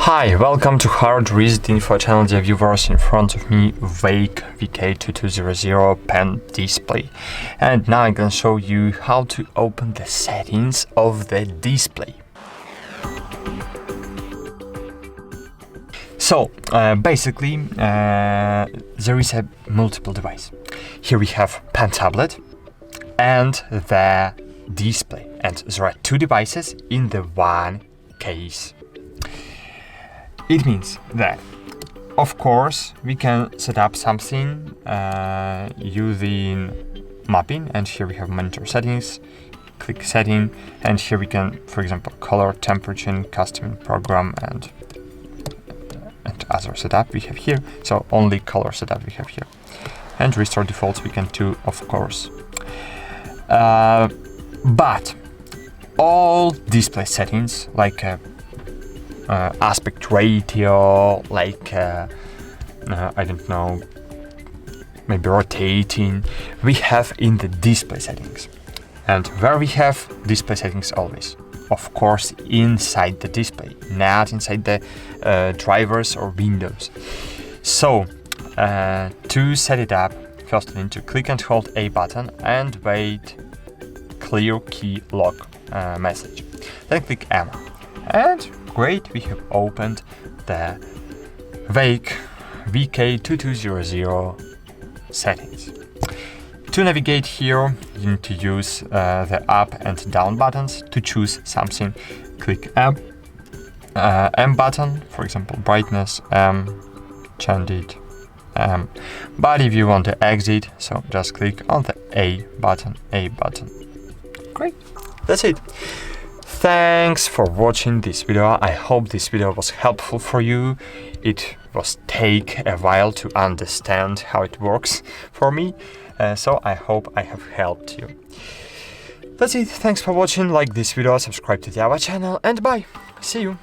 Hi, welcome to HardReset.Info channel, dear viewers. In front of me, Veikk VK2200 pen display. And now I'm gonna show you how to open the settings of the display. So, basically, there is a multiple device. Here we have pen tablet and the display. And there are two devices in the one case. It means that, of course, we can set up something using mapping, and here we have monitor settings, click setting, and here we can, for example, color, temperature, custom program, and other setup we have here. So only color setup we have here. And restore defaults we can do, of course. But all display settings, like aspect ratio, like I don't know, maybe rotating, we have in the display settings. And where we have display settings always? Of course, inside the display, not inside the drivers or windows. So to set it up, first I need to click and hold A button and wait clear key lock message. Then click M. And great, we have opened the Veikk VK2200 settings. To navigate here, you need to use the up and down buttons. To choose something, click M button, for example, brightness, change it, but if you want to exit, so just click on the A button. Great, that's it. Thanks for watching this video. I hope this video was helpful for you. It was take a while to understand how it works for me, so I hope I have helped you. That's it. Thanks for watching. Like this video, subscribe to our channel, and bye. See you.